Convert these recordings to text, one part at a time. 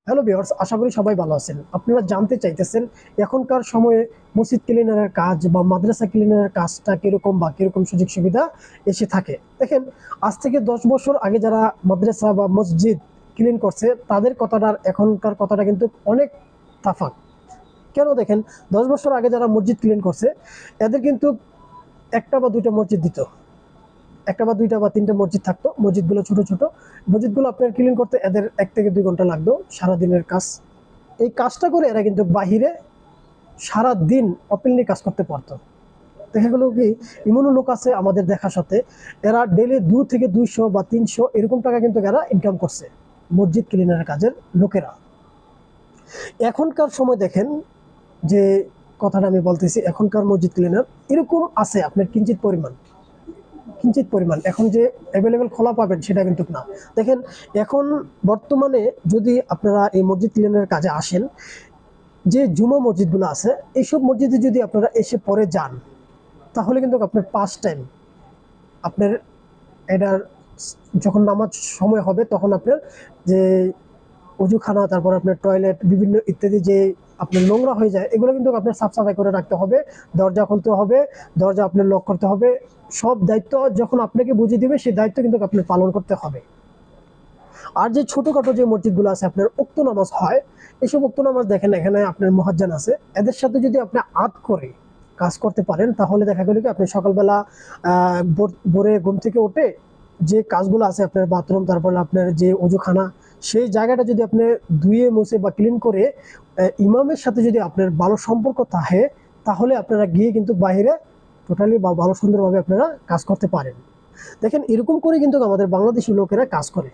Hello viewers, আশা করি সবাই ভালো আছেন। আপনারা জানতে চাইতেছেন এখনকার সময়ে মসজিদ ক্লিনারের কাজ বা মাদ্রাসা ক্লিনারের কাজটা কিরকম বা কিরকম সুযোগ সুবিধা এসে থাকে। দেখেন, আজ থেকে 10 বছর আগে যারা মাদ্রাসা বা মসজিদ ক্লিন করছে তাদের কথাটার এখনকার কথাটা কিন্তু অনেক তফাৎ। কেন দেখেন, 10 বছর আগে যারা মসজিদ ক্লিন করছে এদের কিন্তু একটা বা দুইটা মসজিদ দিত, একটা বা দুইটা বা তিনটা মসজিদ থাকতো। মসজিদগুলো ছোট ছোট মসজিদগুলো আপনার ক্লিন করতে এদের 1 থেকে 2 ঘন্টা লাগতো সারাদিনের কাজ। এই কাজটা করে এরা কিন্তু বাহিরে সারা দিন ওপেনলি কাজ করতে পারতো। দেখা গেল কি, এমনও লোক আছে আমাদের দেখা সাথে, এরা ডেলি 2 থেকে 200 বা 300 এরকম টাকা কিন্তু এরা ইনকাম করছে, মসজিদ ক্লিনারের কাজের লোকেরা। এখনকার সময় দেখেন যে কথাটা আমি বলতেছি, এখনকার মসজিদ ক্লিনার এরকম আছে আপনার কিঞ্চিত পরিমাণ এখন যে অ্যাভেলেবেল খোলা পাবেন সেটা কিন্তু না। দেখেন, এখন বর্তমানে যদি আপনারা এই মসজিদ ক্লিনারের কাজে আসেন, যে জুমা মসজিদগুলো আছে এইসব মসজিদে যদি আপনারা এসে পরে যান তাহলে কিন্তু আপনার 5 টাইম আপনার এটার যখন নামাজ সময় হবে তখন আপনার যে অজুখানা, তারপর আপনার টয়লেট বিভিন্ন ইত্যাদি যে আপনার নোংরা হয়ে যায় এগুলো কিন্তু আপনার সাফ সাফাই করে রাখতে হবে, দরজা খুলতে হবে, দরজা আপনার লক করতে হবে। সব দায়িত্ব যখন আপনাকে বুঝিয়ে দিবে সেই দায়িত্ব কিন্তু আপনার পালন করতে হবে। আর যে ছোটখাটো যে মসজিদগুলো আছে আপনার উক্ত নামাজ হয়, এইসব উক্ত নামাজ দেখেন এখানে আপনার মুয়াজ্জিন আছে, এদের সাথে যদি আপনি আদ করে কাজ করতে পারেন তাহলে দেখা গেল কি আপনি সকালবেলা ভোরে ঘুম থেকে উঠে যে কাজগুলো আছে আপনার বাথরুম, তারপর আপনার যে অজুখানা, সেই জায়গাটা যদি আপনি ধুয়ে মুছে বা ক্লিন করে ইমামের সাথে যদি আপনার ভালো সম্পর্ক থাকে তাহলে আপনারা গিয়ে কিন্তু বাইরে টোটালি বা ভালো সুন্দরভাবে আপনারা কাজ করতে পারেন। দেখেন, এরকম করে কিন্তু আমাদের বাংলাদেশি লোকেরা কাজ করে,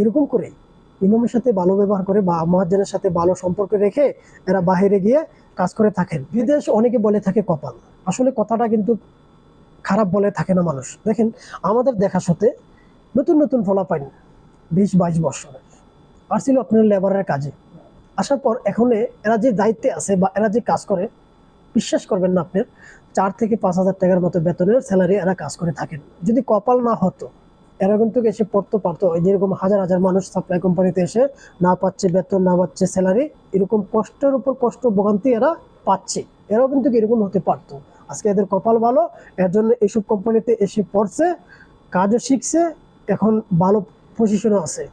এরকম করে ইমামের সাথে ভালো ব্যবহার করে বা মুয়াজ্জিনের সাথে ভালো সম্পর্ক রেখে এরা বাইরে গিয়ে কাজ করে থাকেন। বিদেশ অনেকে বলে থাকে কপাল, আসলে কথাটা কিন্তু খারাপ বলে থাকে না মানুষ। দেখেন, আমাদের দেখা সাথে নতুন নতুন ফলাফল 20-22 বছরের আসছিল আপনার লেবারের কাজে আসার পর এখন এরা যে দায়িত্বে আছে বা এরা যে কাজ করে, বিশ্বাস করবেন না, আপনার 4 থেকে 5 হাজার টাকার মতো বেতনের স্যালারি এরা কাজ করে থাকেন। যদি কপাল না হতো এরা কিন্তু এসে পড়তে পারতো, যেরকম হাজার হাজার মানুষ সাপ্লাই কোম্পানিতে এসে না পাচ্ছে বেতন, না পাচ্ছে স্যালারি, এরকম কষ্টের উপর কষ্ট ভোগান্তি এরা পাচ্ছে, এরাও কিন্তু এরকম হতে পারতো। আজকে এদের কপাল ভালো, এর জন্য এইসব কোম্পানিতে এসে পড়ছে, কাজও শিখছে, এখন ভালো পজিশনে আছে।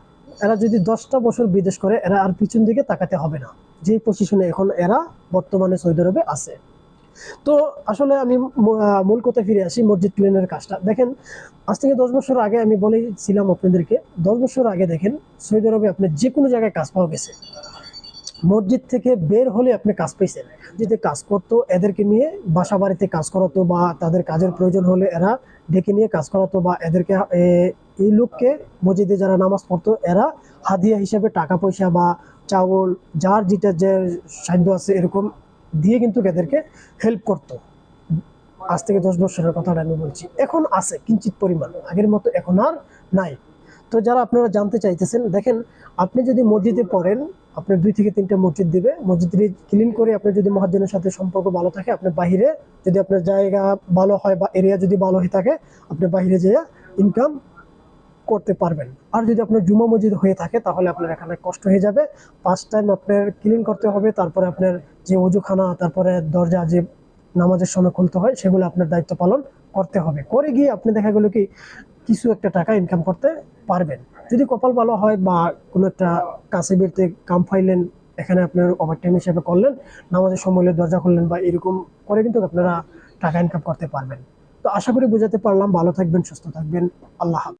এরা যদি 10টা বছর বিদেশ করে এরা আর পিছন দিকে তাকাতে হবে না, যে পজিশনে এখন এরা বর্তমানে সৌদি আরবে আছে। তো আসলে আমি মূল কথায় ফিরে আসি, মসজিদ ক্লিনের কাজটা দেখেন, আজ থেকে 10 বছর আগে আমি বলেছিলাম আপনাদেরকে, 10 বছর আগে দেখেন সৌদি আরবে আপনি যে কোনো জায়গায় কাজ পাওয়া গেছে, মসজিদ থেকে বের হলে আপনি কাজ পেয়েছেন। যদি কাজ করতো এদেরকে নিয়ে বাসা বাড়িতে কাজ করাতো বা তাদের কাজের প্রয়োজন হলে এরা ডেকে নিয়ে কাজ করাতো বা এদেরকে এই লোককে মসজিদে যারা নামাজ পড়তো এরা হাদিয়া হিসেবে টাকা পয়সা বা চাউল যার যেটা যে সাধ্য আছে এরকম দিয়ে কিন্তু এদেরকে হেল্প করতো। আজ থেকে 10 বছরের কথাটা আমি বলছি, এখন আছে কিঞ্চিত পরিমাণ, আগের মতো এখন আর নাই। তো যারা আপনারা জানতে চাইতেছেন, দেখেন, আপনি যদি মসজিদে পড়েন আপনার 2 থেকে 3টা মসজিদ দিবে, মসজিদ ক্লিন করে আপনি যদি মুয়াজ্জিনের সাথে সম্পর্ক ভালো থাকে, আপনি বাহিরে যদি আপনার জায়গা ভালো হয় বা এরিয়া যদি ভালো হয়ে থাকে আপনি বাহিরে যেয়ে ইনকাম করতে পারবেন। আর যদি আপনার জুমা মসজিদ হয়ে থাকে তাহলে আপনার এখানে কষ্ট হয়ে যাবে, 5 টাইম আপনার ক্লিন করতে হবে, তারপরে আপনার যে অজুখানা, তারপরে দরজা যে নামাজের সময় খুলতে হয় সেগুলো আপনার দায়িত্ব পালন করতে হবে, করে গিয়ে আপনি দেখা গেল কি কিছু একটা টাকা ইনকাম করতে পারবেন। যদি কপাল ভালো হয় বা কোনো একটা কাছে বেরতে কাম ফাইলেন, এখানে আপনার ওভারটাইম হিসেবে করলেন, নামাজের সময় দরজা খুললেন বা এরকম করে কিন্তু আপনারা টাকা ইনকাম করতে পারবেন। তো আশা করি বোঝাতে পারলাম। ভালো থাকবেন, সুস্থ থাকবেন। আল্লাহ হাফেজ।